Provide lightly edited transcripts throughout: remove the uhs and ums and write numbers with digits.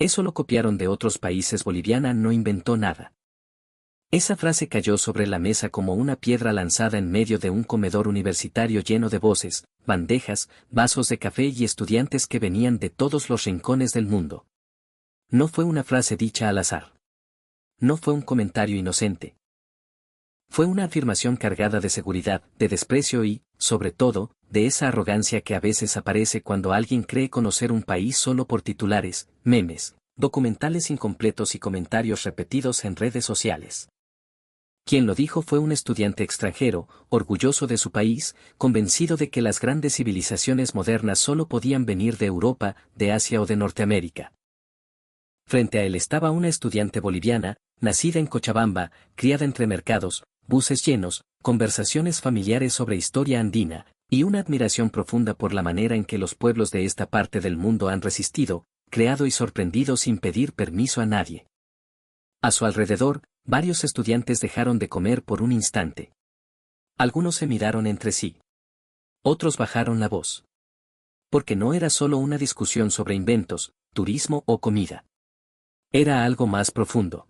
Eso lo copiaron de otros países. Boliviana no inventó nada. Esa frase cayó sobre la mesa como una piedra lanzada en medio de un comedor universitario lleno de voces, bandejas, vasos de café y estudiantes que venían de todos los rincones del mundo. No fue una frase dicha al azar. No fue un comentario inocente. Fue una afirmación cargada de seguridad, de desprecio y, sobre todo, de esa arrogancia que a veces aparece cuando alguien cree conocer un país solo por titulares, memes, documentales incompletos y comentarios repetidos en redes sociales. Quien lo dijo fue un estudiante extranjero, orgulloso de su país, convencido de que las grandes civilizaciones modernas solo podían venir de Europa, de Asia o de Norteamérica. Frente a él estaba una estudiante boliviana, nacida en Cochabamba, criada entre mercados, buses llenos, conversaciones familiares sobre historia andina, y una admiración profunda por la manera en que los pueblos de esta parte del mundo han resistido, creado y sorprendido sin pedir permiso a nadie. A su alrededor, varios estudiantes dejaron de comer por un instante. Algunos se miraron entre sí. Otros bajaron la voz. Porque no era solo una discusión sobre inventos, turismo o comida. Era algo más profundo.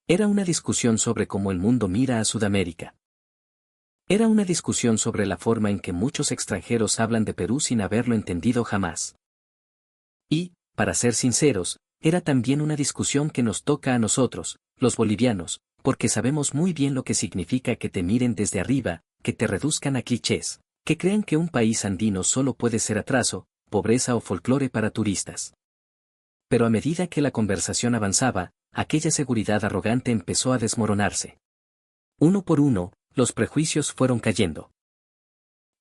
Era una discusión sobre cómo el mundo mira a Sudamérica. Era una discusión sobre la forma en que muchos extranjeros hablan de Perú sin haberlo entendido jamás. Y, para ser sinceros, era también una discusión que nos toca a nosotros, los bolivianos, porque sabemos muy bien lo que significa que te miren desde arriba, que te reduzcan a clichés, que crean que un país andino solo puede ser atraso, pobreza o folclore para turistas. Pero a medida que la conversación avanzaba, aquella seguridad arrogante empezó a desmoronarse. Uno por uno, los prejuicios fueron cayendo.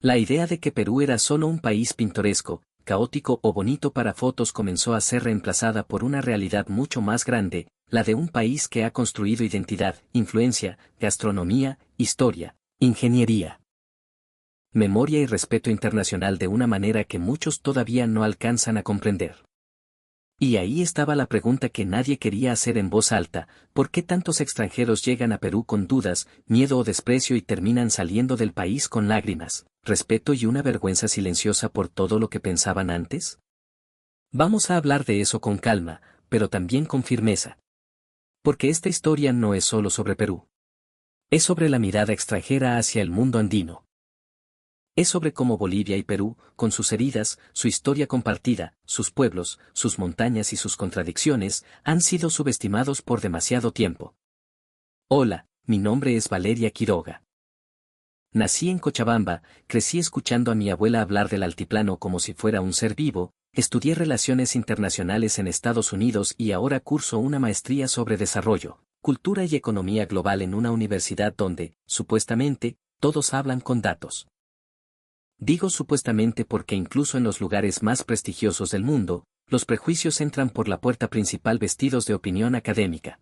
La idea de que Perú era solo un país pintoresco, caótico o bonito para fotos comenzó a ser reemplazada por una realidad mucho más grande, la de un país que ha construido identidad, influencia, gastronomía, historia, ingeniería, memoria y respeto internacional de una manera que muchos todavía no alcanzan a comprender. Y ahí estaba la pregunta que nadie quería hacer en voz alta: ¿por qué tantos extranjeros llegan a Perú con dudas, miedo o desprecio y terminan saliendo del país con lágrimas, respeto y una vergüenza silenciosa por todo lo que pensaban antes? Vamos a hablar de eso con calma, pero también con firmeza. Porque esta historia no es solo sobre Perú. Es sobre la mirada extranjera hacia el mundo andino. Es sobre cómo Bolivia y Perú, con sus heridas, su historia compartida, sus pueblos, sus montañas y sus contradicciones, han sido subestimados por demasiado tiempo. Hola, mi nombre es Valeria Quiroga. Nací en Cochabamba, crecí escuchando a mi abuela hablar del altiplano como si fuera un ser vivo, estudié relaciones internacionales en Estados Unidos y ahora curso una maestría sobre desarrollo, cultura y economía global en una universidad donde, supuestamente, todos hablan con datos. Digo supuestamente porque incluso en los lugares más prestigiosos del mundo, los prejuicios entran por la puerta principal vestidos de opinión académica.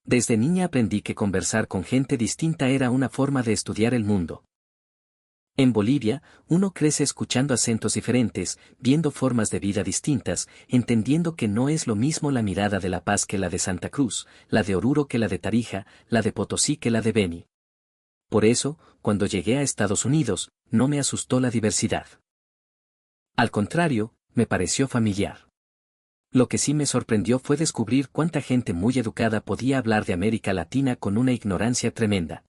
Desde niña aprendí que conversar con gente distinta era una forma de estudiar el mundo. En Bolivia, uno crece escuchando acentos diferentes, viendo formas de vida distintas, entendiendo que no es lo mismo la mirada de La Paz que la de Santa Cruz, la de Oruro que la de Tarija, la de Potosí que la de Beni. Por eso, cuando llegué a Estados Unidos, no me asustó la diversidad. Al contrario, me pareció familiar. Lo que sí me sorprendió fue descubrir cuánta gente muy educada podía hablar de América Latina con una ignorancia tremenda.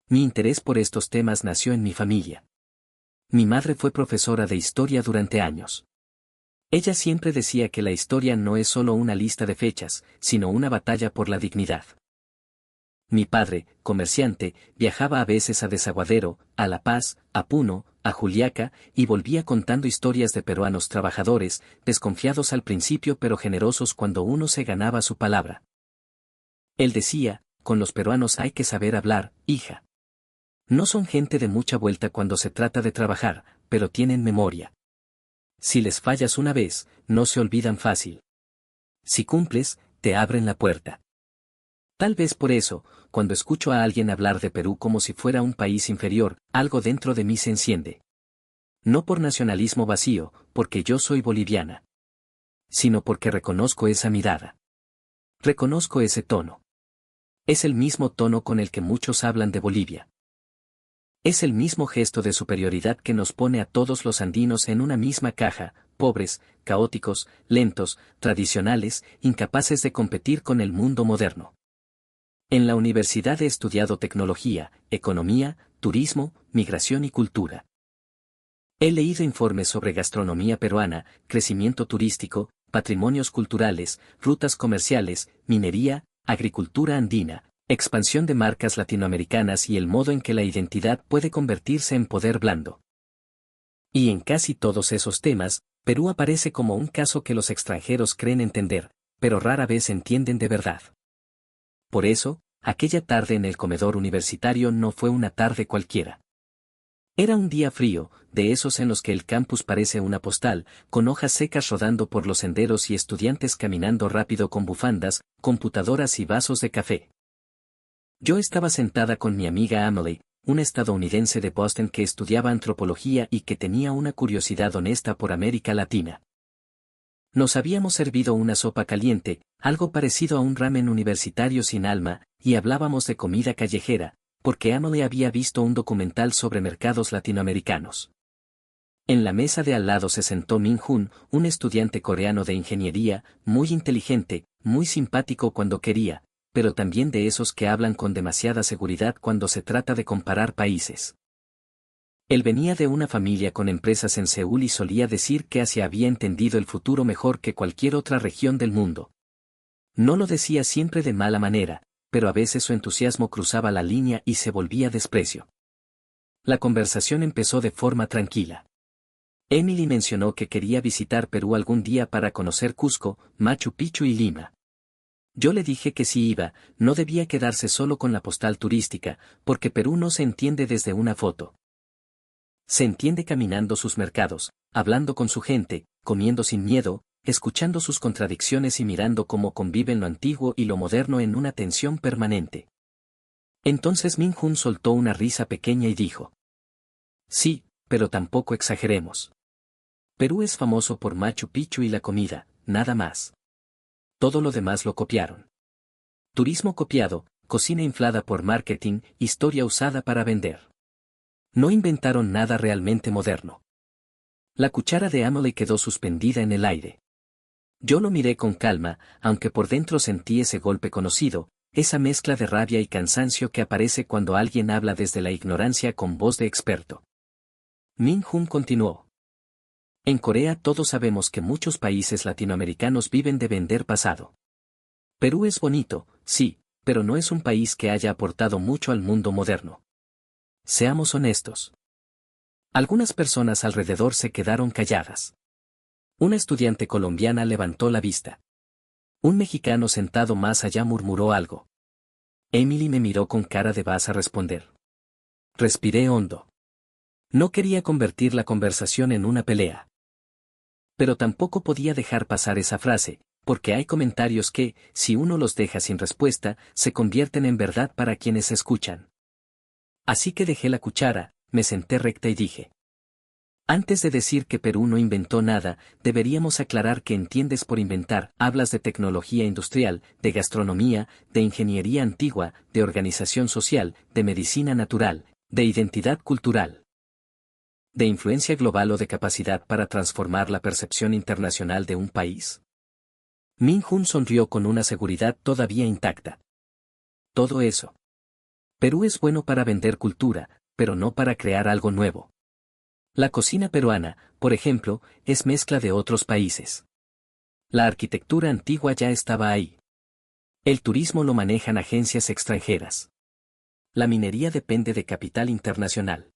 Mi interés por estos temas nació en mi familia. Mi madre fue profesora de historia durante años. Ella siempre decía que la historia no es solo una lista de fechas, sino una batalla por la dignidad. Mi padre, comerciante, viajaba a veces a Desaguadero, a La Paz, a Puno, a Juliaca, y volvía contando historias de peruanos trabajadores, desconfiados al principio pero generosos cuando uno se ganaba su palabra. Él decía: con los peruanos hay que saber hablar, hija. No son gente de mucha vuelta cuando se trata de trabajar, pero tienen memoria. Si les fallas una vez, no se olvidan fácil. Si cumples, te abren la puerta. Tal vez por eso, cuando escucho a alguien hablar de Perú como si fuera un país inferior, algo dentro de mí se enciende. No por nacionalismo vacío, porque yo soy boliviana. Sino porque reconozco esa mirada. Reconozco ese tono. Es el mismo tono con el que muchos hablan de Bolivia. Es el mismo gesto de superioridad que nos pone a todos los andinos en una misma caja, pobres, caóticos, lentos, tradicionales, incapaces de competir con el mundo moderno. En la universidad he estudiado tecnología, economía, turismo, migración y cultura. He leído informes sobre gastronomía peruana, crecimiento turístico, patrimonios culturales, rutas comerciales, minería, agricultura andina, expansión de marcas latinoamericanas y el modo en que la identidad puede convertirse en poder blando. Y en casi todos esos temas, Perú aparece como un caso que los extranjeros creen entender, pero rara vez entienden de verdad. Por eso, aquella tarde en el comedor universitario no fue una tarde cualquiera. Era un día frío, de esos en los que el campus parece una postal, con hojas secas rodando por los senderos y estudiantes caminando rápido con bufandas, computadoras y vasos de café. Yo estaba sentada con mi amiga Emily, una estadounidense de Boston que estudiaba antropología y que tenía una curiosidad honesta por América Latina. Nos habíamos servido una sopa caliente, algo parecido a un ramen universitario sin alma, y hablábamos de comida callejera, porque Emily había visto un documental sobre mercados latinoamericanos. En la mesa de al lado se sentó Min-Hun, un estudiante coreano de ingeniería, muy inteligente, muy simpático cuando quería, pero también de esos que hablan con demasiada seguridad cuando se trata de comparar países. Él venía de una familia con empresas en Seúl y solía decir que Asia había entendido el futuro mejor que cualquier otra región del mundo. No lo decía siempre de mala manera, pero a veces su entusiasmo cruzaba la línea y se volvía desprecio. La conversación empezó de forma tranquila. Emily mencionó que quería visitar Perú algún día para conocer Cusco, Machu Picchu y Lima. Yo le dije que si iba, no debía quedarse solo con la postal turística, porque Perú no se entiende desde una foto. Se entiende caminando sus mercados, hablando con su gente, comiendo sin miedo, escuchando sus contradicciones y mirando cómo conviven lo antiguo y lo moderno en una tensión permanente. Entonces Min-Hun soltó una risa pequeña y dijo: sí, pero tampoco exageremos. Perú es famoso por Machu Picchu y la comida, nada más. Todo lo demás lo copiaron. Turismo copiado, cocina inflada por marketing, historia usada para vender. No inventaron nada realmente moderno. La cuchara de Emily quedó suspendida en el aire. Yo lo miré con calma, aunque por dentro sentí ese golpe conocido, esa mezcla de rabia y cansancio que aparece cuando alguien habla desde la ignorancia con voz de experto. Min-Hun continuó: en Corea todos sabemos que muchos países latinoamericanos viven de vender pasado. Perú es bonito, sí, pero no es un país que haya aportado mucho al mundo moderno. Seamos honestos. Algunas personas alrededor se quedaron calladas. Una estudiante colombiana levantó la vista. Un mexicano sentado más allá murmuró algo. Emily me miró con cara de vas a responder. Respiré hondo. No quería convertir la conversación en una pelea. Pero tampoco podía dejar pasar esa frase, porque hay comentarios que, si uno los deja sin respuesta, se convierten en verdad para quienes escuchan. Así que dejé la cuchara, me senté recta y dije: antes de decir que Perú no inventó nada, deberíamos aclarar qué entiendes por inventar. Hablas de tecnología industrial, de gastronomía, de ingeniería antigua, de organización social, de medicina natural, de identidad cultural, de influencia global o de capacidad para transformar la percepción internacional de un país. Min-Hun sonrió con una seguridad todavía intacta. Todo eso. Perú es bueno para vender cultura, pero no para crear algo nuevo. La cocina peruana, por ejemplo, es mezcla de otros países. La arquitectura antigua ya estaba ahí. El turismo lo manejan agencias extranjeras. La minería depende de capital internacional.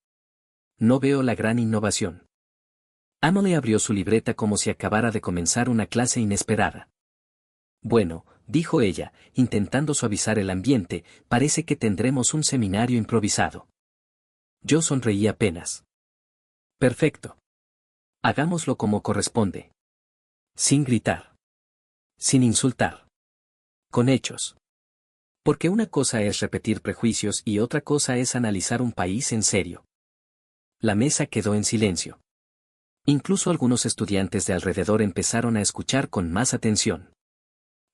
No veo la gran innovación. Emily abrió su libreta como si acabara de comenzar una clase inesperada. Bueno, dijo ella, intentando suavizar el ambiente, parece que tendremos un seminario improvisado. Yo sonreí apenas. Perfecto. Hagámoslo como corresponde. Sin gritar. Sin insultar. Con hechos. Porque una cosa es repetir prejuicios y otra cosa es analizar un país en serio. La mesa quedó en silencio. Incluso algunos estudiantes de alrededor empezaron a escuchar con más atención.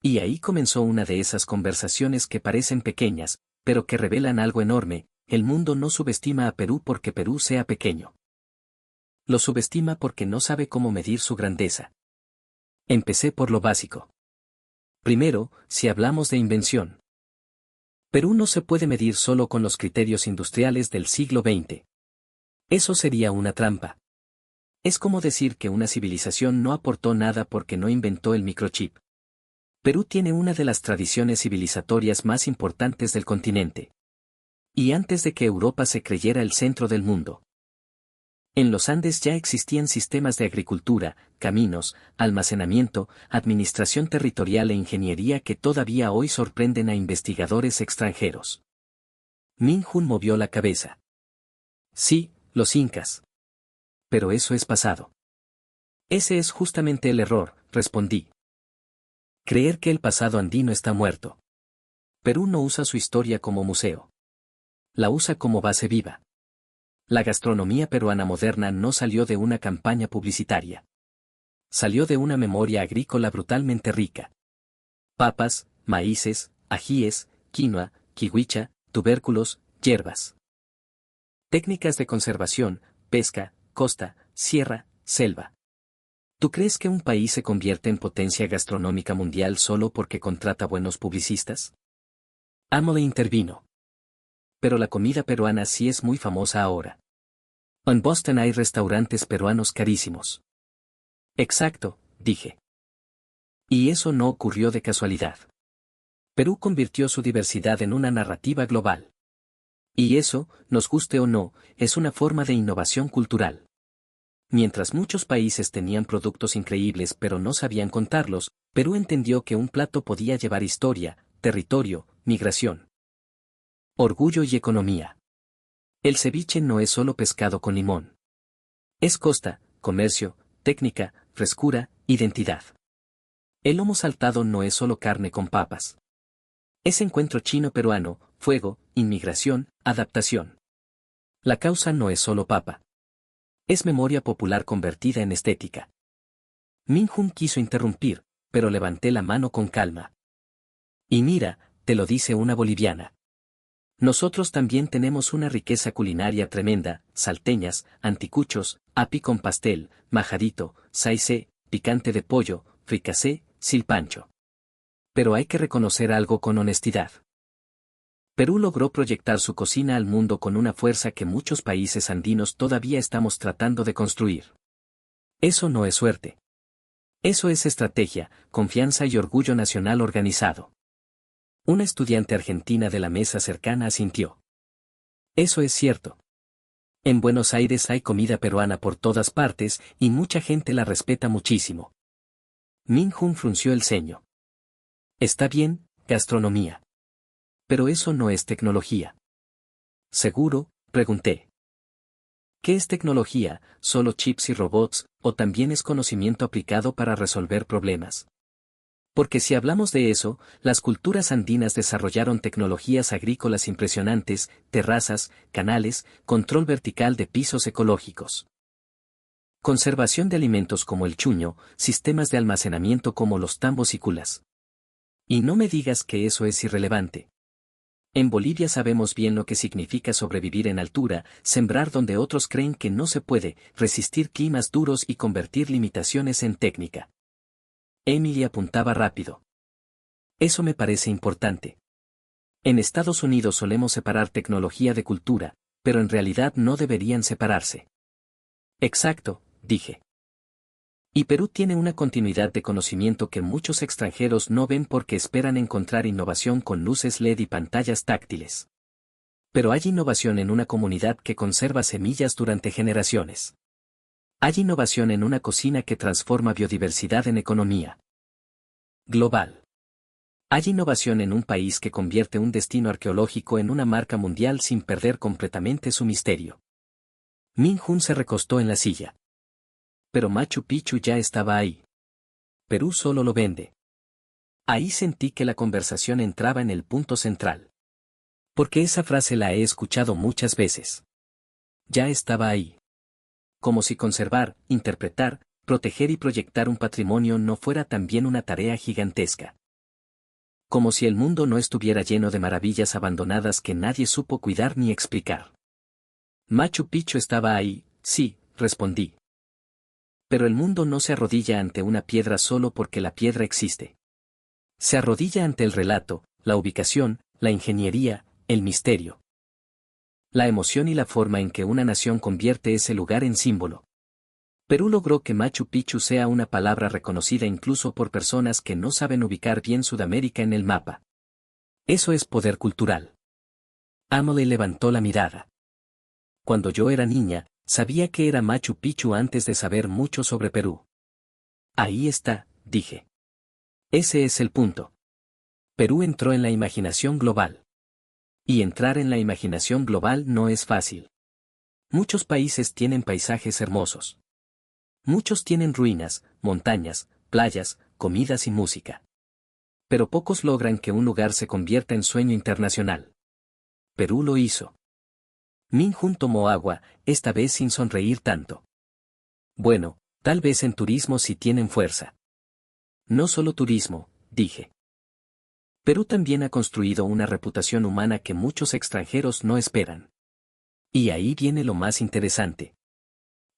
Y ahí comenzó una de esas conversaciones que parecen pequeñas, pero que revelan algo enorme: el mundo no subestima a Perú porque Perú sea pequeño. Lo subestima porque no sabe cómo medir su grandeza. Empecé por lo básico. Primero, si hablamos de invención. Perú no se puede medir solo con los criterios industriales del siglo XX. Eso sería una trampa. Es como decir que una civilización no aportó nada porque no inventó el microchip. Perú tiene una de las tradiciones civilizatorias más importantes del continente. Y antes de que Europa se creyera el centro del mundo. En los Andes ya existían sistemas de agricultura, caminos, almacenamiento, administración territorial e ingeniería que todavía hoy sorprenden a investigadores extranjeros. Minjun movió la cabeza. Sí, los incas. Pero eso es pasado. Ese es justamente el error, respondí. Creer que el pasado andino está muerto. Perú no usa su historia como museo. La usa como base viva. La gastronomía peruana moderna no salió de una campaña publicitaria. Salió de una memoria agrícola brutalmente rica. Papas, maíces, ajíes, quinoa, kiwicha, tubérculos, hierbas. Técnicas de conservación, pesca, costa, sierra, selva. ¿Tú crees que un país se convierte en potencia gastronómica mundial solo porque contrata buenos publicistas? Amole intervino. Pero la comida peruana sí es muy famosa ahora. En Boston hay restaurantes peruanos carísimos. Exacto, dije. Y eso no ocurrió de casualidad. Perú convirtió su diversidad en una narrativa global. Y eso, nos guste o no, es una forma de innovación cultural. Mientras muchos países tenían productos increíbles pero no sabían contarlos, Perú entendió que un plato podía llevar historia, territorio, migración, orgullo y economía. El ceviche no es solo pescado con limón. Es costa, comercio, técnica, frescura, identidad. El lomo saltado no es solo carne con papas. Es encuentro chino-peruano, fuego, inmigración, adaptación. La causa no es solo papa. Es memoria popular convertida en estética. Minjun quiso interrumpir, pero levanté la mano con calma. Y mira, te lo dice una boliviana. Nosotros también tenemos una riqueza culinaria tremenda, salteñas, anticuchos, api con pastel, majadito, saisé, picante de pollo, fricasé, silpancho. Pero hay que reconocer algo con honestidad. Perú logró proyectar su cocina al mundo con una fuerza que muchos países andinos todavía estamos tratando de construir. Eso no es suerte. Eso es estrategia, confianza y orgullo nacional organizado. Una estudiante argentina de la mesa cercana asintió. Eso es cierto. En Buenos Aires hay comida peruana por todas partes y mucha gente la respeta muchísimo. Minjun frunció el ceño. Está bien, gastronomía. Pero eso no es tecnología. ¿Seguro? Pregunté. ¿Qué es tecnología? ¿Solo chips y robots, o también es conocimiento aplicado para resolver problemas? Porque si hablamos de eso, las culturas andinas desarrollaron tecnologías agrícolas impresionantes, terrazas, canales, control vertical de pisos ecológicos. Conservación de alimentos como el chuño, sistemas de almacenamiento como los tambos y culas. Y no me digas que eso es irrelevante. En Bolivia sabemos bien lo que significa sobrevivir en altura, sembrar donde otros creen que no se puede, resistir climas duros y convertir limitaciones en técnica. Emily apuntaba rápido. Eso me parece importante. En Estados Unidos solemos separar tecnología de cultura, pero en realidad no deberían separarse. Exacto, dije. Y Perú tiene una continuidad de conocimiento que muchos extranjeros no ven porque esperan encontrar innovación con luces LED y pantallas táctiles. Pero hay innovación en una comunidad que conserva semillas durante generaciones. Hay innovación en una cocina que transforma biodiversidad en economía global. Hay innovación en un país que convierte un destino arqueológico en una marca mundial sin perder completamente su misterio. Minjun se recostó en la silla. Pero Machu Picchu ya estaba ahí. Perú solo lo vende. Ahí sentí que la conversación entraba en el punto central. Porque esa frase la he escuchado muchas veces. Ya estaba ahí. Como si conservar, interpretar, proteger y proyectar un patrimonio no fuera también una tarea gigantesca. Como si el mundo no estuviera lleno de maravillas abandonadas que nadie supo cuidar ni explicar. Machu Picchu estaba ahí, sí, respondí. Pero el mundo no se arrodilla ante una piedra solo porque la piedra existe. Se arrodilla ante el relato, la ubicación, la ingeniería, el misterio. La emoción y la forma en que una nación convierte ese lugar en símbolo. Perú logró que Machu Picchu sea una palabra reconocida incluso por personas que no saben ubicar bien Sudamérica en el mapa. Eso es poder cultural. Emily levantó la mirada. Cuando yo era niña, sabía que era Machu Picchu antes de saber mucho sobre Perú. Ahí está, dije. Ese es el punto. Perú entró en la imaginación global. Y entrar en la imaginación global no es fácil. Muchos países tienen paisajes hermosos. Muchos tienen ruinas, montañas, playas, comidas y música. Pero pocos logran que un lugar se convierta en sueño internacional. Perú lo hizo. Min-Hun tomó agua, esta vez sin sonreír tanto. Bueno, tal vez en turismo sí tienen fuerza. No solo turismo, dije. Perú también ha construido una reputación humana que muchos extranjeros no esperan. Y ahí viene lo más interesante.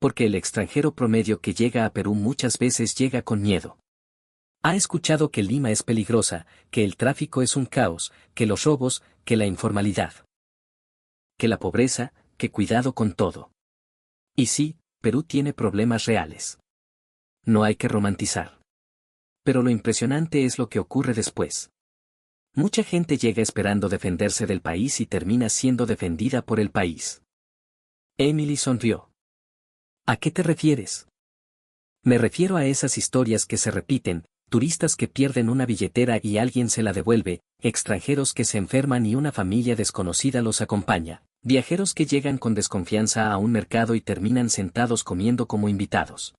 Porque el extranjero promedio que llega a Perú muchas veces llega con miedo. Ha escuchado que Lima es peligrosa, que el tráfico es un caos, que los robos, que la informalidad. Que la pobreza, que cuidado con todo. Y sí, Perú tiene problemas reales. No hay que romantizar. Pero lo impresionante es lo que ocurre después. Mucha gente llega esperando defenderse del país y termina siendo defendida por el país. Emily sonrió. ¿A qué te refieres? Me refiero a esas historias que se repiten, turistas que pierden una billetera y alguien se la devuelve, extranjeros que se enferman y una familia desconocida los acompaña, viajeros que llegan con desconfianza a un mercado y terminan sentados comiendo como invitados.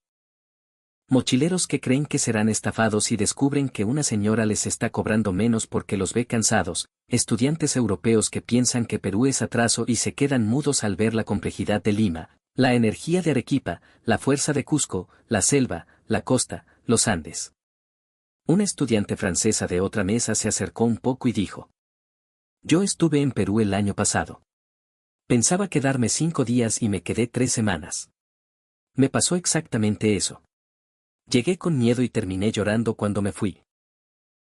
Mochileros que creen que serán estafados y descubren que una señora les está cobrando menos porque los ve cansados, estudiantes europeos que piensan que Perú es atraso y se quedan mudos al ver la complejidad de Lima, la energía de Arequipa, la fuerza de Cusco, la selva, la costa, los Andes. Una estudiante francesa de otra mesa se acercó un poco y dijo: Yo estuve en Perú el año pasado. Pensaba quedarme 5 días y me quedé 3 semanas. Me pasó exactamente eso. Llegué con miedo y terminé llorando cuando me fui.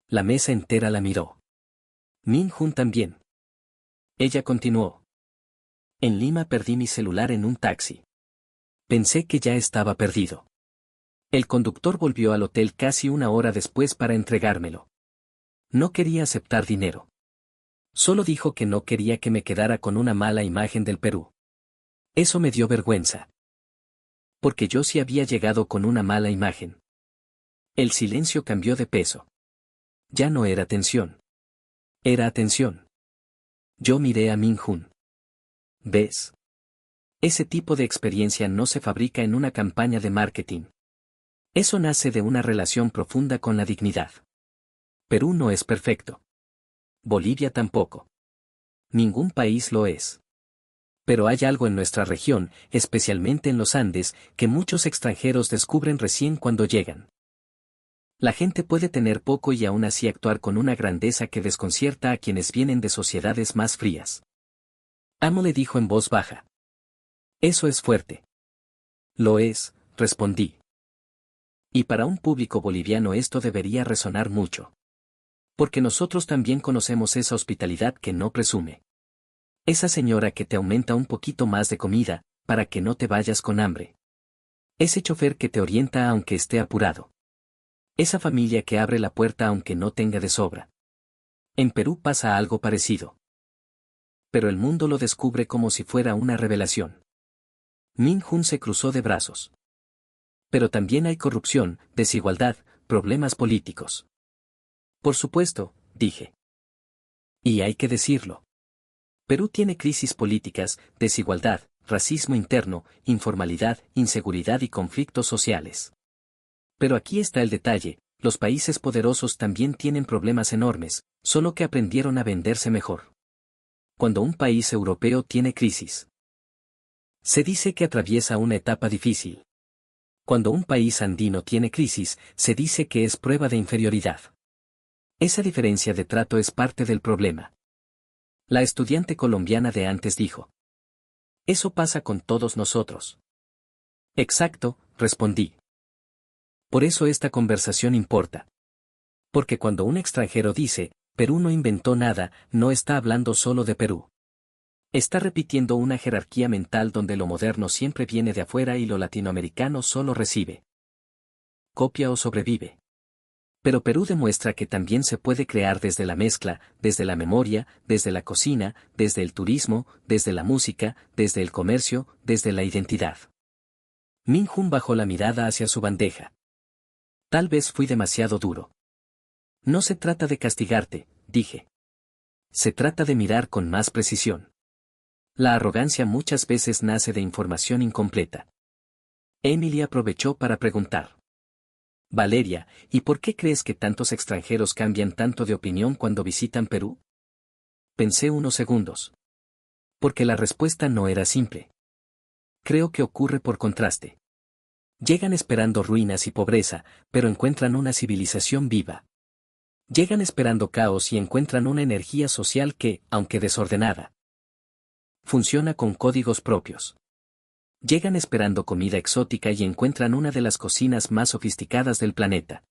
La mesa entera la miró. Min-Hun también. Ella continuó. En Lima perdí mi celular en un taxi. Pensé que ya estaba perdido. El conductor volvió al hotel casi 1 hora después para entregármelo. No quería aceptar dinero. Solo dijo que no quería que me quedara con una mala imagen del Perú. Eso me dio vergüenza. Porque yo sí había llegado con una mala imagen. El silencio cambió de peso. Ya no era tensión. Era atención. Yo miré a Min-Hun. ¿Ves? Ese tipo de experiencia no se fabrica en una campaña de marketing. Eso nace de una relación profunda con la dignidad. Perú no es perfecto. Bolivia tampoco. Ningún país lo es. Pero hay algo en nuestra región, especialmente en los Andes, que muchos extranjeros descubren recién cuando llegan. La gente puede tener poco y aún así actuar con una grandeza que desconcierta a quienes vienen de sociedades más frías. Amo le dijo en voz baja. Eso es fuerte. Lo es, respondí. Y para un público boliviano esto debería resonar mucho. Porque nosotros también conocemos esa hospitalidad que no presume. Esa señora que te aumenta un poquito más de comida, para que no te vayas con hambre. Ese chofer que te orienta aunque esté apurado. Esa familia que abre la puerta aunque no tenga de sobra. En Perú pasa algo parecido. Pero el mundo lo descubre como si fuera una revelación. Min-Hun se cruzó de brazos. Pero también hay corrupción, desigualdad, problemas políticos. Por supuesto, dije. Y hay que decirlo. Perú tiene crisis políticas, desigualdad, racismo interno, informalidad, inseguridad y conflictos sociales. Pero aquí está el detalle, los países poderosos también tienen problemas enormes, solo que aprendieron a venderse mejor. Cuando un país europeo tiene crisis, se dice que atraviesa una etapa difícil. Cuando un país andino tiene crisis, se dice que es prueba de inferioridad. Esa diferencia de trato es parte del problema. La estudiante colombiana de antes dijo. Eso pasa con todos nosotros. Exacto, respondí. Por eso esta conversación importa. Porque cuando un extranjero dice, Perú no inventó nada, no está hablando solo de Perú. Está repitiendo una jerarquía mental donde lo moderno siempre viene de afuera y lo latinoamericano solo recibe, copia o sobrevive. Pero Perú demuestra que también se puede crear desde la mezcla, desde la memoria, desde la cocina, desde el turismo, desde la música, desde el comercio, desde la identidad. Min-Hun bajó la mirada hacia su bandeja. Tal vez fui demasiado duro. No se trata de castigarte, dije. Se trata de mirar con más precisión. La arrogancia muchas veces nace de información incompleta. Emily aprovechó para preguntar. Valeria, ¿y por qué crees que tantos extranjeros cambian tanto de opinión cuando visitan Perú? Pensé unos segundos. Porque la respuesta no era simple. Creo que ocurre por contraste. Llegan esperando ruinas y pobreza, pero encuentran una civilización viva. Llegan esperando caos y encuentran una energía social que, aunque desordenada, funciona con códigos propios. Llegan esperando comida exótica y encuentran una de las cocinas más sofisticadas del planeta.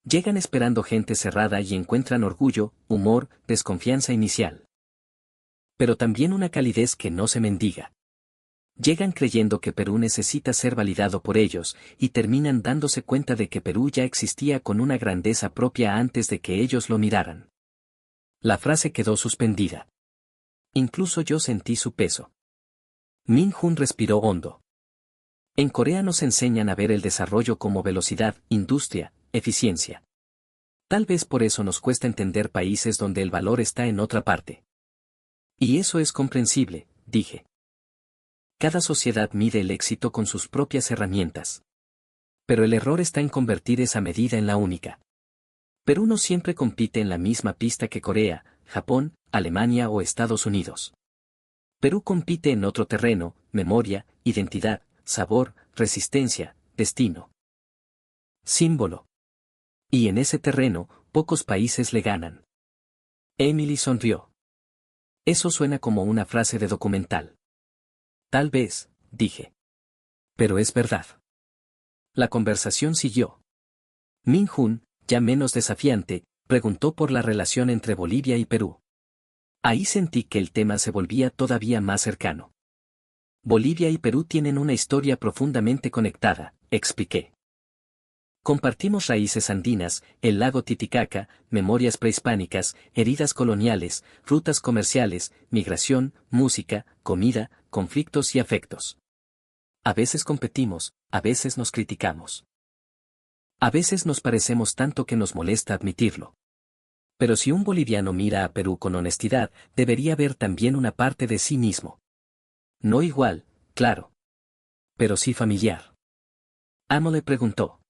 Llegan esperando gente cerrada y encuentran orgullo, humor, desconfianza inicial. Pero también una calidez que no se mendiga. Llegan creyendo que Perú necesita ser validado por ellos, y terminan dándose cuenta de que Perú ya existía con una grandeza propia antes de que ellos lo miraran. La frase quedó suspendida. Incluso yo sentí su peso. Min-Hun respiró hondo. En Corea nos enseñan a ver el desarrollo como velocidad, industria, eficiencia. Tal vez por eso nos cuesta entender países donde el valor está en otra parte. Y eso es comprensible, dije. Cada sociedad mide el éxito con sus propias herramientas. Pero el error está en convertir esa medida en la única. Perú no siempre compite en la misma pista que Corea, Japón, Alemania o Estados Unidos. Perú compite en otro terreno, memoria, identidad, sabor, resistencia, destino. Símbolo. Y en ese terreno, pocos países le ganan. Emily sonrió. Eso suena como una frase de documental. Tal vez, dije. Pero es verdad. La conversación siguió. Min-Hun, ya menos desafiante, preguntó por la relación entre Bolivia y Perú. Ahí sentí que el tema se volvía todavía más cercano. Bolivia y Perú tienen una historia profundamente conectada, expliqué. Compartimos raíces andinas, el lago Titicaca, memorias prehispánicas, heridas coloniales, rutas comerciales, migración, música, comida, conflictos y afectos. A veces competimos, a veces nos criticamos. A veces nos parecemos tanto que nos molesta admitirlo. Pero si un boliviano mira a Perú con honestidad, debería ver también una parte de sí mismo. No igual, claro. Pero sí familiar. Amo le preguntó.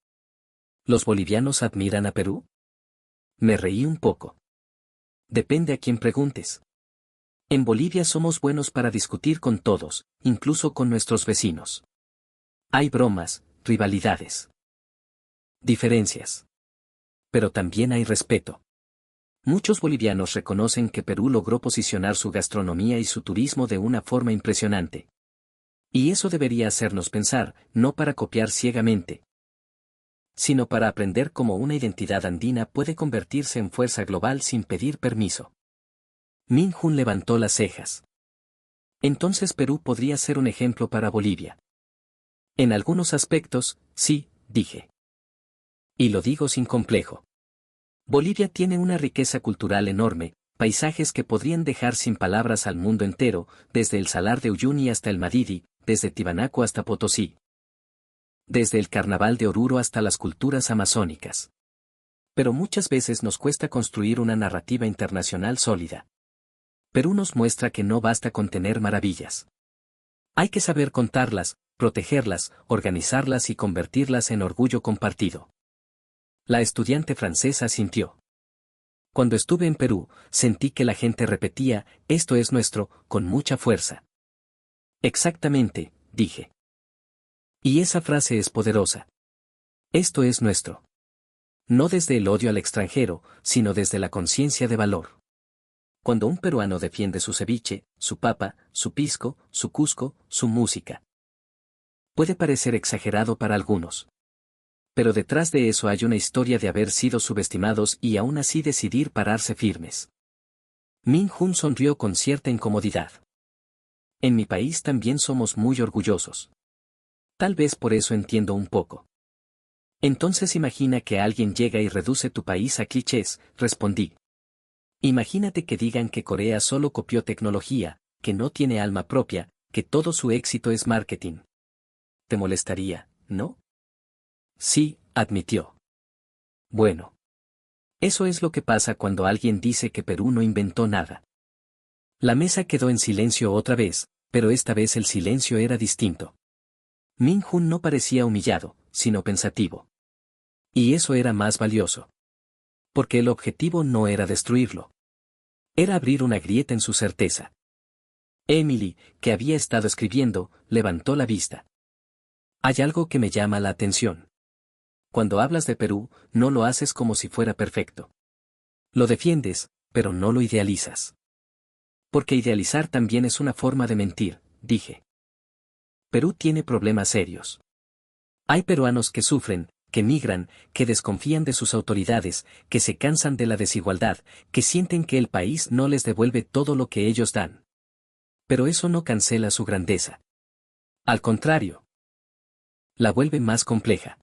¿Los bolivianos admiran a Perú? Me reí un poco. Depende a quién preguntes. En Bolivia somos buenos para discutir con todos, incluso con nuestros vecinos. Hay bromas, rivalidades, diferencias. Pero también hay respeto. Muchos bolivianos reconocen que Perú logró posicionar su gastronomía y su turismo de una forma impresionante. Y eso debería hacernos pensar, no para copiar ciegamente, sino para aprender cómo una identidad andina puede convertirse en fuerza global sin pedir permiso. Min-Hun levantó las cejas. Entonces Perú podría ser un ejemplo para Bolivia. En algunos aspectos, sí, dije. Y lo digo sin complejo. Bolivia tiene una riqueza cultural enorme, paisajes que podrían dejar sin palabras al mundo entero, desde el Salar de Uyuni hasta el Madidi, desde Tibanaco hasta Potosí. Desde el Carnaval de Oruro hasta las culturas amazónicas. Pero muchas veces nos cuesta construir una narrativa internacional sólida. Perú nos muestra que no basta con tener maravillas. Hay que saber contarlas, protegerlas, organizarlas y convertirlas en orgullo compartido. La estudiante francesa sintió. Cuando estuve en Perú, sentí que la gente repetía, esto es nuestro, con mucha fuerza. Exactamente, dije. Y esa frase es poderosa. Esto es nuestro. No desde el odio al extranjero, sino desde la conciencia de valor. Cuando un peruano defiende su ceviche, su papa, su pisco, su cusco, su música. Puede parecer exagerado para algunos. Pero detrás de eso hay una historia de haber sido subestimados y aún así decidir pararse firmes. Min-Hun sonrió con cierta incomodidad. En mi país también somos muy orgullosos. Tal vez por eso entiendo un poco. Entonces imagina que alguien llega y reduce tu país a clichés, respondí. Imagínate que digan que Corea solo copió tecnología, que no tiene alma propia, que todo su éxito es marketing. ¿Te molestaría, no? Sí, admitió. Bueno. Eso es lo que pasa cuando alguien dice que Perú no inventó nada. La mesa quedó en silencio otra vez, pero esta vez el silencio era distinto. Min-Hun no parecía humillado, sino pensativo. Y eso era más valioso. Porque el objetivo no era destruirlo. Era abrir una grieta en su certeza. Emily, que había estado escribiendo, levantó la vista. Hay algo que me llama la atención. Cuando hablas de Perú, no lo haces como si fuera perfecto. Lo defiendes, pero no lo idealizas. Porque idealizar también es una forma de mentir, dije. Perú tiene problemas serios. Hay peruanos que sufren, que migran, que desconfían de sus autoridades, que se cansan de la desigualdad, que sienten que el país no les devuelve todo lo que ellos dan. Pero eso no cancela su grandeza. Al contrario, la vuelve más compleja.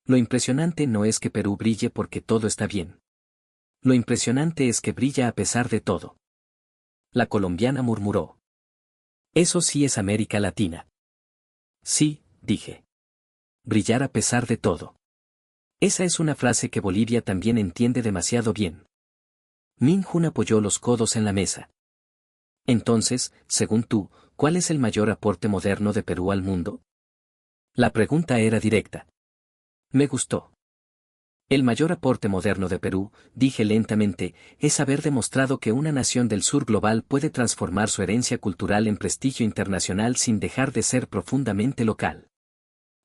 Lo impresionante no es que Perú brille porque todo está bien. Lo impresionante es que brilla a pesar de todo. La colombiana murmuró. Eso sí es América Latina. Sí, dije. Brillar a pesar de todo. Esa es una frase que Bolivia también entiende demasiado bien. Min-Hun apoyó los codos en la mesa. Entonces, según tú, ¿cuál es el mayor aporte moderno de Perú al mundo? La pregunta era directa. Me gustó. El mayor aporte moderno de Perú, dije lentamente, es haber demostrado que una nación del sur global puede transformar su herencia cultural en prestigio internacional sin dejar de ser profundamente local.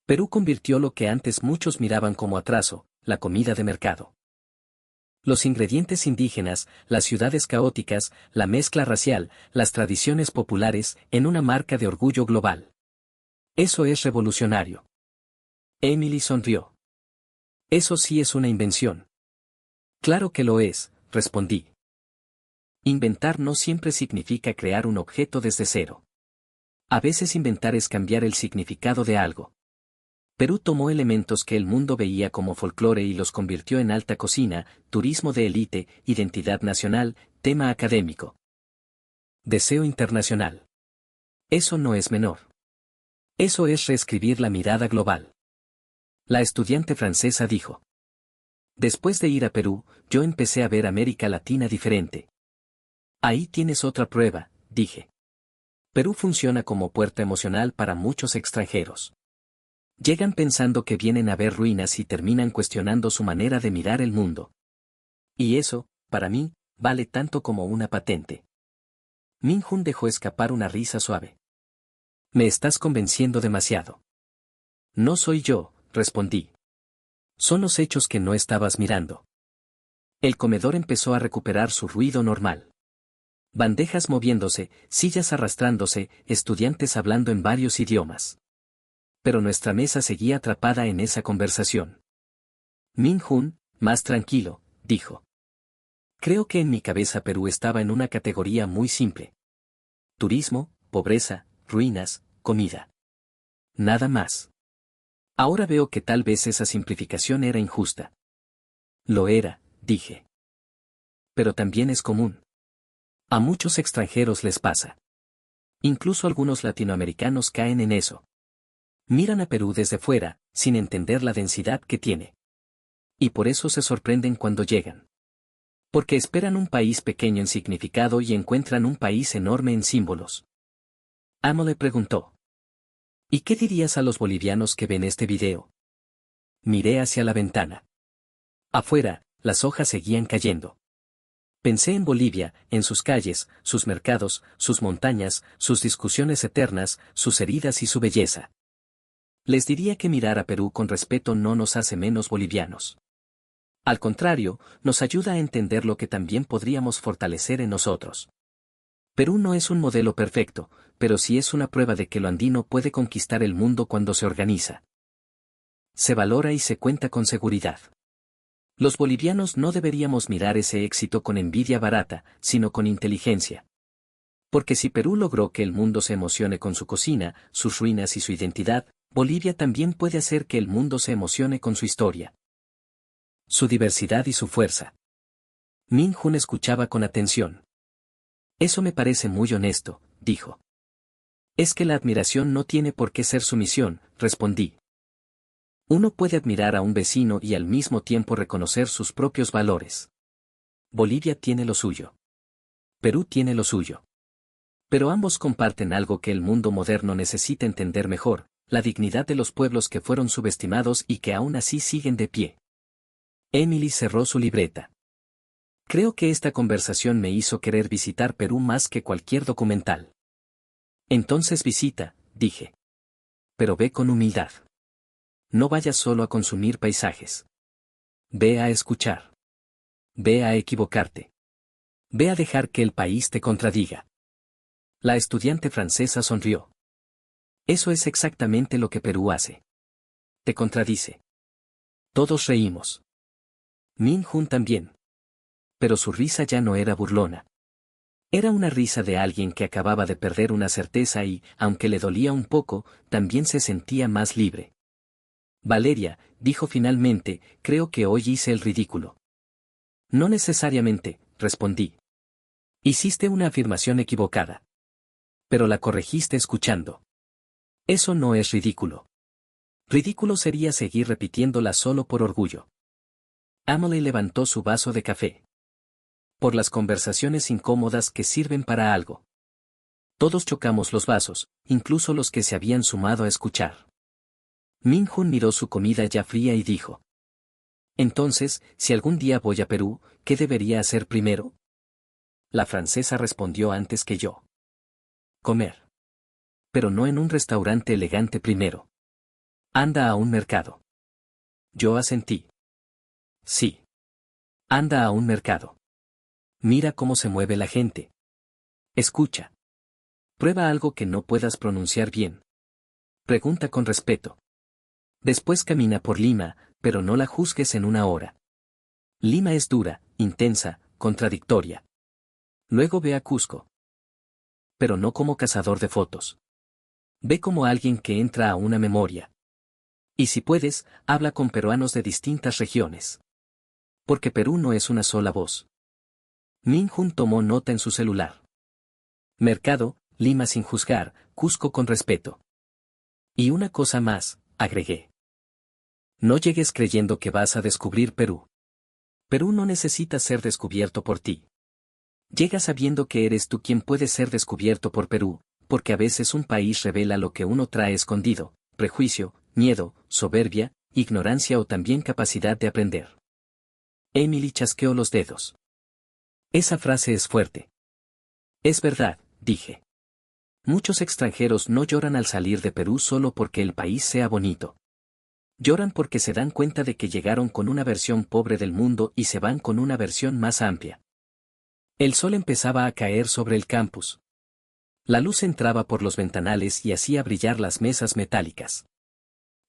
Perú convirtió lo que antes muchos miraban como atraso, la comida de mercado. Los ingredientes indígenas, las ciudades caóticas, la mezcla racial, las tradiciones populares, en una marca de orgullo global. Eso es revolucionario. Emily sonrió. Eso sí es una invención. Claro que lo es, respondí. Inventar no siempre significa crear un objeto desde cero. A veces inventar es cambiar el significado de algo. Perú tomó elementos que el mundo veía como folclore y los convirtió en alta cocina, turismo de élite, identidad nacional, tema académico. Deseo internacional. Eso no es menor. Eso es reescribir la mirada global. La estudiante francesa dijo. Después de ir a Perú, yo empecé a ver América Latina diferente. Ahí tienes otra prueba, dije. Perú funciona como puerta emocional para muchos extranjeros. Llegan pensando que vienen a ver ruinas y terminan cuestionando su manera de mirar el mundo. Y eso, para mí, vale tanto como una patente. Min-Hun dejó escapar una risa suave. Me estás convenciendo demasiado. No soy yo, respondí. Son los hechos que no estabas mirando. El comedor empezó a recuperar su ruido normal. Bandejas moviéndose, sillas arrastrándose, estudiantes hablando en varios idiomas. Pero nuestra mesa seguía atrapada en esa conversación. Min-Hun, más tranquilo, dijo. Creo que en mi cabeza Perú estaba en una categoría muy simple. Turismo, pobreza, ruinas, comida. Nada más. Ahora veo que tal vez esa simplificación era injusta. Lo era, dije. Pero también es común. A muchos extranjeros les pasa. Incluso algunos latinoamericanos caen en eso. Miran a Perú desde fuera, sin entender la densidad que tiene. Y por eso se sorprenden cuando llegan. Porque esperan un país pequeño en significado y encuentran un país enorme en símbolos. Amo le preguntó. ¿Y qué dirías a los bolivianos que ven este video? Miré hacia la ventana. Afuera, las hojas seguían cayendo. Pensé en Bolivia, en sus calles, sus mercados, sus montañas, sus discusiones eternas, sus heridas y su belleza. Les diría que mirar a Perú con respeto no nos hace menos bolivianos. Al contrario, nos ayuda a entender lo que también podríamos fortalecer en nosotros. Perú no es un modelo perfecto, pero sí es una prueba de que lo andino puede conquistar el mundo cuando se organiza. Se valora y se cuenta con seguridad. Los bolivianos no deberíamos mirar ese éxito con envidia barata, sino con inteligencia. Porque si Perú logró que el mundo se emocione con su cocina, sus ruinas y su identidad, Bolivia también puede hacer que el mundo se emocione con su historia, su diversidad y su fuerza. Min Hun escuchaba con atención. Eso me parece muy honesto, dijo. Es que la admiración no tiene por qué ser sumisión, respondí. Uno puede admirar a un vecino y al mismo tiempo reconocer sus propios valores. Bolivia tiene lo suyo. Perú tiene lo suyo. Pero ambos comparten algo que el mundo moderno necesita entender mejor, la dignidad de los pueblos que fueron subestimados y que aún así siguen de pie. Emily cerró su libreta. Creo que esta conversación me hizo querer visitar Perú más que cualquier documental. Entonces visita, dije. Pero ve con humildad. No vayas solo a consumir paisajes. Ve a escuchar. Ve a equivocarte. Ve a dejar que el país te contradiga. La estudiante francesa sonrió. Eso es exactamente lo que Perú hace. Te contradice. Todos reímos. Min Hun también. Pero su risa ya no era burlona. Era una risa de alguien que acababa de perder una certeza y, aunque le dolía un poco, también se sentía más libre. Valeria, dijo finalmente, creo que hoy hice el ridículo. No necesariamente, respondí. Hiciste una afirmación equivocada. Pero la corregiste escuchando. Eso no es ridículo. Ridículo sería seguir repitiéndola solo por orgullo. Emily levantó su vaso de café. Por las conversaciones incómodas que sirven para algo. Todos chocamos los vasos, incluso los que se habían sumado a escuchar. Min Hun miró su comida ya fría y dijo. Entonces, si algún día voy a Perú, ¿qué debería hacer primero? La francesa respondió antes que yo. Comer. Pero no en un restaurante elegante primero. Anda a un mercado. Yo asentí. Sí. Anda a un mercado. Mira cómo se mueve la gente. Escucha. Prueba algo que no puedas pronunciar bien. Pregunta con respeto. Después camina por Lima, pero no la juzgues en una hora. Lima es dura, intensa, contradictoria. Luego ve a Cusco. Pero no como cazador de fotos. Ve como alguien que entra a una memoria. Y si puedes, habla con peruanos de distintas regiones. Porque Perú no es una sola voz. Min Hun tomó nota en su celular. Mercado, Lima sin juzgar, Cusco con respeto. Y una cosa más, agregué. No llegues creyendo que vas a descubrir Perú. Perú no necesita ser descubierto por ti. Llega sabiendo que eres tú quien puede ser descubierto por Perú, porque a veces un país revela lo que uno trae escondido, prejuicio, miedo, soberbia, ignorancia o también capacidad de aprender. Emily chasqueó los dedos. Esa frase es fuerte. Es verdad, dije. Muchos extranjeros no lloran al salir de Perú solo porque el país sea bonito. Lloran porque se dan cuenta de que llegaron con una versión pobre del mundo y se van con una versión más amplia. El sol empezaba a caer sobre el campus. La luz entraba por los ventanales y hacía brillar las mesas metálicas.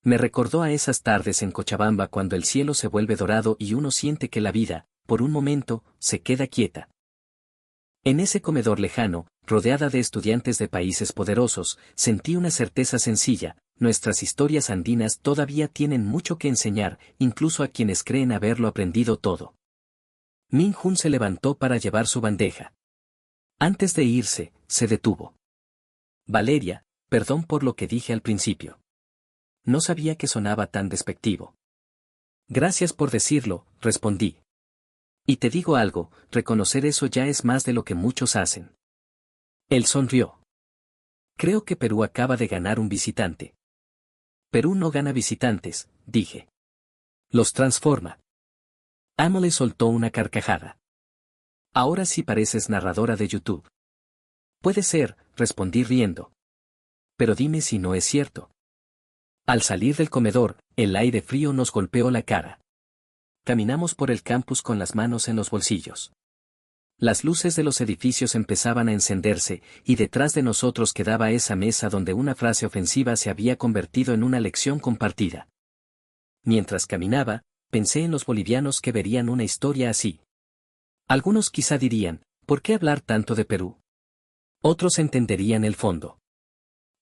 Me recordó a esas tardes en Cochabamba cuando el cielo se vuelve dorado y uno siente que la vida, por un momento, se queda quieta. En ese comedor lejano, rodeada de estudiantes de países poderosos, sentí una certeza sencilla: nuestras historias andinas todavía tienen mucho que enseñar, incluso a quienes creen haberlo aprendido todo. Min Hun se levantó para llevar su bandeja. Antes de irse, se detuvo. Valeria, perdón por lo que dije al principio. No sabía que sonaba tan despectivo. Gracias por decirlo, respondí. Y te digo algo, reconocer eso ya es más de lo que muchos hacen. Él sonrió. Creo que Perú acaba de ganar un visitante. Perú no gana visitantes, dije. Los transforma. Emily soltó una carcajada. Ahora sí pareces narradora de YouTube. Puede ser, respondí riendo. Pero dime si no es cierto. Al salir del comedor, el aire frío nos golpeó la cara. Caminamos por el campus con las manos en los bolsillos. Las luces de los edificios empezaban a encenderse, y detrás de nosotros quedaba esa mesa donde una frase ofensiva se había convertido en una lección compartida. Mientras caminaba, pensé en los bolivianos que verían una historia así. Algunos quizá dirían, ¿por qué hablar tanto de Perú? Otros entenderían el fondo.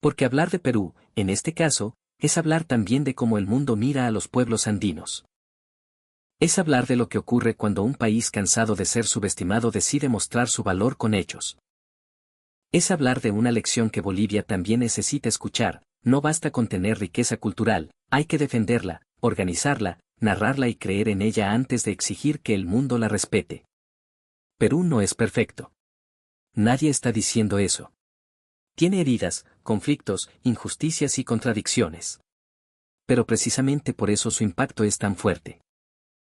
Porque hablar de Perú, en este caso, es hablar también de cómo el mundo mira a los pueblos andinos. Es hablar de lo que ocurre cuando un país cansado de ser subestimado decide mostrar su valor con hechos. Es hablar de una lección que Bolivia también necesita escuchar, no basta con tener riqueza cultural, hay que defenderla, organizarla, narrarla y creer en ella antes de exigir que el mundo la respete. Perú no es perfecto. Nadie está diciendo eso. Tiene heridas, conflictos, injusticias y contradicciones. Pero precisamente por eso su impacto es tan fuerte.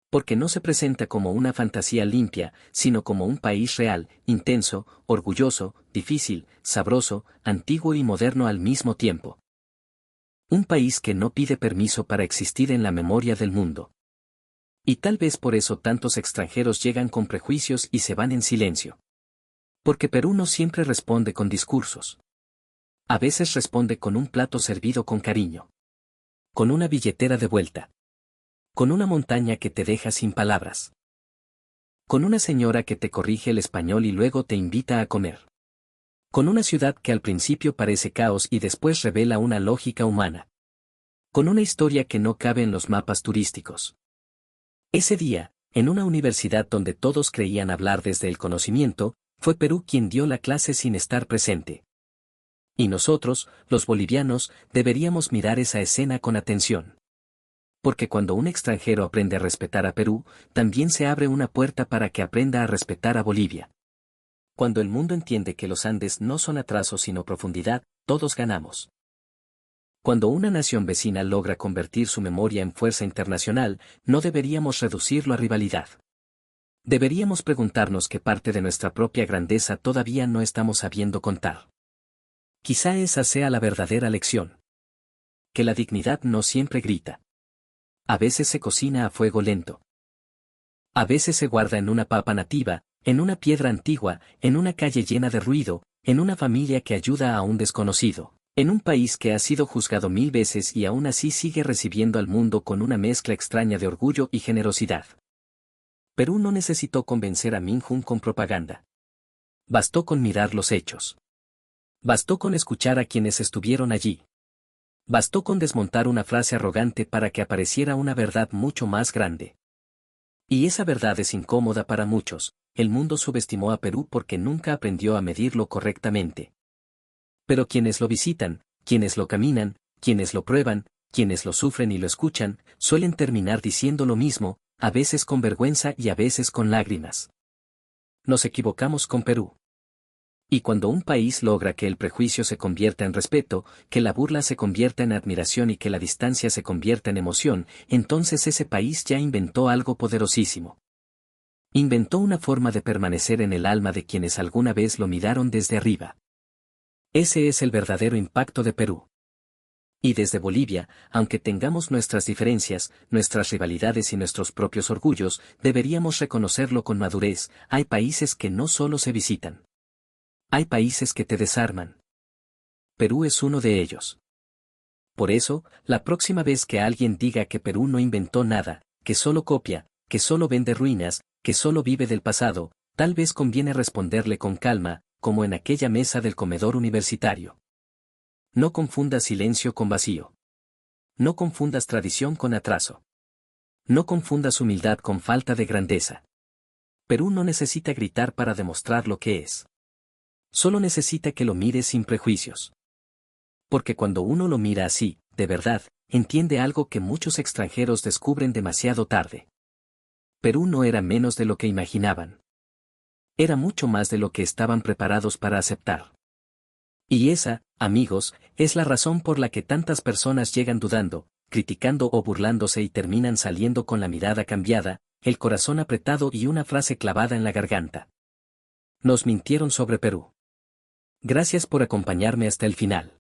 Porque no se presenta como una fantasía limpia, sino como un país real, intenso, orgulloso, difícil, sabroso, antiguo y moderno al mismo tiempo. Un país que no pide permiso para existir en la memoria del mundo. Y tal vez por eso tantos extranjeros llegan con prejuicios y se van en silencio. Porque Perú no siempre responde con discursos. A veces responde con un plato servido con cariño. Con una billetera de vuelta. Con una montaña que te deja sin palabras. Con una señora que te corrige el español y luego te invita a comer. Con una ciudad que al principio parece caos y después revela una lógica humana. Con una historia que no cabe en los mapas turísticos. Ese día, en una universidad donde todos creían hablar desde el conocimiento, fue Perú quien dio la clase sin estar presente. Y nosotros, los bolivianos, deberíamos mirar esa escena con atención. Porque cuando un extranjero aprende a respetar a Perú, también se abre una puerta para que aprenda a respetar a Bolivia. Cuando el mundo entiende que los Andes no son atraso sino profundidad, todos ganamos. Cuando una nación vecina logra convertir su memoria en fuerza internacional, no deberíamos reducirlo a rivalidad. Deberíamos preguntarnos qué parte de nuestra propia grandeza todavía no estamos sabiendo contar. Quizá esa sea la verdadera lección. Que la dignidad no siempre grita. A veces se cocina a fuego lento. A veces se guarda en una papa nativa, en una piedra antigua, en una calle llena de ruido, en una familia que ayuda a un desconocido, en un país que ha sido juzgado 1000 veces y aún así sigue recibiendo al mundo con una mezcla extraña de orgullo y generosidad. Perú no necesitó convencer a Minjun con propaganda. Bastó con mirar los hechos. Bastó con escuchar a quienes estuvieron allí. Bastó con desmontar una frase arrogante para que apareciera una verdad mucho más grande. Y esa verdad es incómoda para muchos, el mundo subestimó a Perú porque nunca aprendió a medirlo correctamente. Pero quienes lo visitan, quienes lo caminan, quienes lo prueban, quienes lo sufren y lo escuchan, suelen terminar diciendo lo mismo, a veces con vergüenza y a veces con lágrimas. Nos equivocamos con Perú. Y cuando un país logra que el prejuicio se convierta en respeto, que la burla se convierta en admiración y que la distancia se convierta en emoción, entonces ese país ya inventó algo poderosísimo. Inventó una forma de permanecer en el alma de quienes alguna vez lo miraron desde arriba. Ese es el verdadero impacto de Perú. Y desde Bolivia, aunque tengamos nuestras diferencias, nuestras rivalidades y nuestros propios orgullos, deberíamos reconocerlo con madurez, hay países que no solo se visitan. Hay países que te desarman. Perú es uno de ellos. Por eso, la próxima vez que alguien diga que Perú no inventó nada, que solo copia, que solo vende ruinas, que solo vive del pasado, tal vez conviene responderle con calma, como en aquella mesa del comedor universitario. No confundas silencio con vacío. No confundas tradición con atraso. No confundas humildad con falta de grandeza. Perú no necesita gritar para demostrar lo que es. Solo necesita que lo mires sin prejuicios. Porque cuando uno lo mira así, de verdad, entiende algo que muchos extranjeros descubren demasiado tarde. Perú no era menos de lo que imaginaban. Era mucho más de lo que estaban preparados para aceptar. Y esa, amigos, es la razón por la que tantas personas llegan dudando, criticando o burlándose y terminan saliendo con la mirada cambiada, el corazón apretado y una frase clavada en la garganta. Nos mintieron sobre Perú. Gracias por acompañarme hasta el final.